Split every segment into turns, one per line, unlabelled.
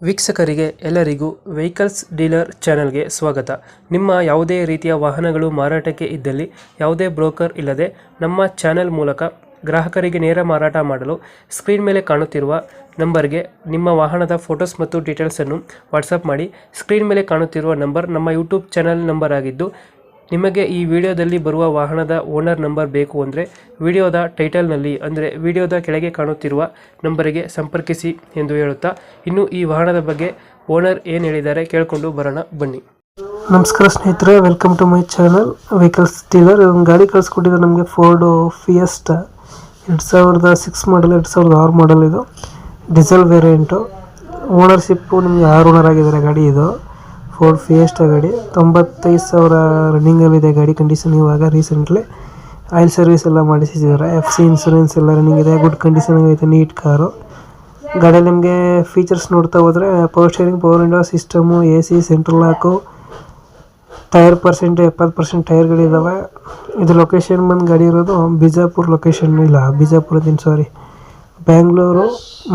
ವೀಕ್ಷಕರಿಗೆ ಎಲ್ಲರಿಗೂ vehicles dealer ಚಾನೆಲ್ಗೆ ಸ್ವಾಗತ. ನಿಮ್ಮ ಯಾವುದೇ ರೀತಿಯ ವಾಹನಗಳು ಮಾರಾಟಕ್ಕೆ ಇದ್ದಲ್ಲಿ ಯಾವುದೇ ಬ್ರೋಕರ್ ಇಲ್ಲದೆ ನಮ್ಮ ಚಾನೆಲ್ ಮೂಲಕ ಗ್ರಾಹಕರಿಗೆ ನೇರ ಮಾರಾಟ ಮಾಡಲು ಸ್ಕ್ರೀನ್ ಮೇಲೆ ಕಾಣುತ್ತಿರುವ ನಂಬರ್ಗೆ ನಿಮ್ಮ ವಾಹನದ ಫೋಟೋಸ್ ಮತ್ತು ಡೀಟೇಲ್ಸನ್ನು ವಾಟ್ಸಪ್ ಮಾಡಿ. ಸ್ಕ್ರೀನ್ ಮೇಲೆ ಕಾಣುತ್ತಿರುವ ನಂಬರ್ ನಮ್ಮ ಯೂಟ್ಯೂಬ್ ಚಾನೆಲ್ ನಂಬರ್ ಆಗಿದ್ದು, ನಿಮಗೆ ಈ ವಿಡಿಯೋದಲ್ಲಿ ಬರುವ ವಾಹನದ ಓನರ್ ನಂಬರ್ ಬೇಕು ಅಂದರೆ ವಿಡಿಯೋದ ಟೈಟಲ್ನಲ್ಲಿ ಅಂದರೆ ವಿಡಿಯೋದ ಕೆಳಗೆ ಕಾಣುತ್ತಿರುವ ನಂಬರಿಗೆ ಸಂಪರ್ಕಿಸಿ ಎಂದು ಹೇಳುತ್ತಾ, ಇನ್ನು ಈ ವಾಹನದ ಬಗ್ಗೆ ಓನರ್ ಏನು ಹೇಳಿದ್ದಾರೆ ಕೇಳಿಕೊಂಡು ಬರೋಣ ಬನ್ನಿ. ನಮಸ್ಕಾರ ಸ್ನೇಹಿತರೆ, welcome to my channel vehicles dealer. ಒಂದು ಗಾಡಿ ಕಳಿಸ್ಕೊಟ್ಟಿದ್ದಾರೆ ನಮಗೆ, ಫೋರ್ಡ್ ಫಿಯೆಸ್ಟಾ 2006 ಮಾಡಲ್, 2006 ಮಾಡಲ್. ಇದು ಡೀಸೆಲ್ ವೇರಿಯಂಟು. ಓನರ್ಶಿಪ್ಪು ನಿಮಗೆ 6 ಓನರ್ ಆಗಿದ್ದಾರೆ ಗಾಡಿ. ಇದು ಫೋರ್ಡ್ ಫಿಯೆಸ್ಟಾ ಗಾಡಿ 95,000 ರನ್ನಿಂಗಲ್ಲಿದೆ ಗಾಡಿ ಕಂಡೀಷನ್. ಇವಾಗ ರೀಸೆಂಟ್ಲಿ ಆಯಿಲ್ ಸರ್ವಿಸ್ ಎಲ್ಲ ಮಾಡಿಸಿದ್ದಾರೆ. FC ಇನ್ಸೂರೆನ್ಸ್ ಎಲ್ಲ ರನ್ನಿಂಗ್ ಇದೆ, ಗುಡ್ ಕಂಡೀಷನ್ ಐತೆ, ನೀಟ್ ಕಾರು. ಗಾಡಿಯಲ್ಲಿ ನಿಮಗೆ ಫೀಚರ್ಸ್ ನೋಡ್ತಾ ಹೋದರೆ power steering, power window system, AC, central lock, tyre percent 70% ಟೈರ್ಗಳಿದ್ದಾವೆ. ಇದು ಲೊಕೇಶನ್ ಬಂದು ಗಾಡಿ ಇರೋದು ಬಿಜಾಪುರ ಲೊಕೇಶನ್, ಇಲ್ಲ Bijapur sorry, Bangalore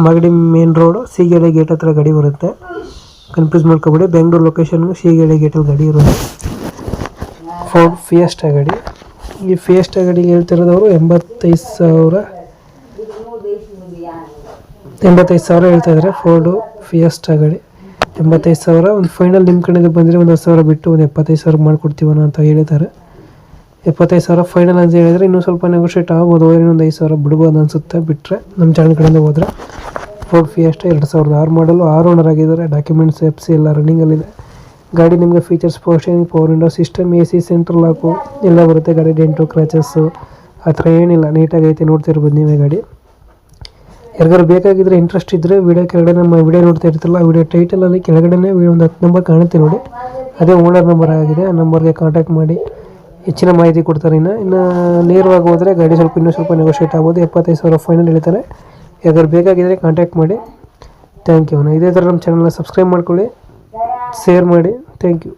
Magadi main road Seegehalli gate ಹತ್ರ ಗಾಡಿ ಬರುತ್ತೆ. ಕನ್ಫ್ಯೂಸ್ ಮಾಡ್ಕೊಬೇಡಿ, ಬೆಂಗಳೂರು ಲೊಕೇಶನ್ಗೂ ಸೀಗೇಳಿ ಗೇಟಲ್ಲಿ ಗಾಡಿ ಇರೋದು. ಫೋರ್ಡ್ ಫಿಯೆಸ್ಟಾ ಗಾಡಿ. ಈ ಫಿಯೆಸ್ಟಾ ಗಾಡಿಗೆ ಹೇಳ್ತಿರೋದವರು 85,000 ಹೇಳ್ತಾ ಇದ್ದಾರೆ. ಫೋರ್ಡು ಫಿಯೆಸ್ಟಾ ಗಾಡಿ 85,000. ಒಂದು ಫೈನಲ್ ನಿಮ್ಮ ಕಡೆಯಿಂದ ಬಂದರೆ ಒಂದು 10,000 ಬಿಟ್ಟು ಒಂದು 75,000 ಮಾಡಿಕೊಡ್ತೀವನ ಅಂತ ಹೇಳಿದ್ದಾರೆ. 75,000 ಫೈನಲ್ ಅಂತ ಹೇಳಿದರೆ ಇನ್ನೂ ಸ್ವಲ್ಪ ನೆಗೋಷಿಯೇಟ್ ಆಗ್ಬೋದು, ಇನ್ನೊಂದು 5,000 ಬಿಡ್ಬೋದು ಅನಿಸುತ್ತೆ. ಬಿಟ್ಟರೆ ನಮ್ಮ ಚಾನಲ್ ಕಡೆಯಿಂದ ಹೋದರೆ ಫೋರ್ಡ್ ಫಿಯೆಸ್ಟಾ 2006 ಮಾಡಲು, 6 ಓನರ್ ಆಗಿದ್ದಾರೆ. ಡಾಕ್ಯುಮೆಂಟ್ಸ್ FC ಎಲ್ಲ ರನ್ನಿಂಗಲ್ಲಿದೆ. ಗಾಡಿ ನಿಮಗೆ features power steering, power window system, AC, central ಲಾಕು ಎಲ್ಲ ಬರುತ್ತೆ. ಗಾಡಿ ಡೆಂಟು ಕ್ರ್ಯಾಚಸ್ಸು ಆ ಥರ ಏನಿಲ್ಲ, ನೀಟಾಗೈತೆ. ನೋಡ್ತಿರ್ಬೋದು ನೀವೇ ಗಾಡಿ. ಯಾರಿಗಾರು ಬೇಕಾಗಿದ್ದರೆ, ಇಂಟ್ರೆಸ್ಟ್ ಇದ್ದರೆ ವಿಡಿಯೋ ಕೆಳಗಡೆ ನಮ್ಮ ವಿಡಿಯೋ ನೋಡ್ತಾ ಇರ್ತಿಲ್ಲ, ವಿಡಿಯೋ ಟೈಟಲಲ್ಲಿ ಕೆಳಗಡೆ ಒಂದು 10 ನಂಬರ್ ಕಾಣುತ್ತೆ ನೋಡಿ, ಅದೇ ಓನರ್ ನಂಬರ್ ಆಗಿದೆ. ಆ ನಂಬರ್ಗೆ ಕಾಂಟ್ಯಾಕ್ಟ್ ಮಾಡಿ ಹೆಚ್ಚಿನ ಮಾಹಿತಿ ಕೊಡ್ತಾರೆ. ಇನ್ನು ನೇರವಾಗಿ ಹೋದರೆ ಗಾಡಿ ಇನ್ನೂ ಸ್ವಲ್ಪ ನೆಗೋಷಿಯೇಟ್ ಆಗ್ಬೋದು. 75,000 ಫೈನಲ್ ಹೇಳ್ತಾರೆ. ಯಾವ್ದಾದ್ರು ಬೇಕಾಗಿದ್ದರೆ ಕಾಂಟ್ಯಾಕ್ಟ್ ಮಾಡಿ. Thank you. ಇದೇ ಥರ ನಮ್ಮ ಚಾನಲ್ನ ಸಬ್ಸ್ಕ್ರೈಬ್ ಮಾಡ್ಕೊಳ್ಳಿ, ಶೇರ್ ಮಾಡಿ. Thank you.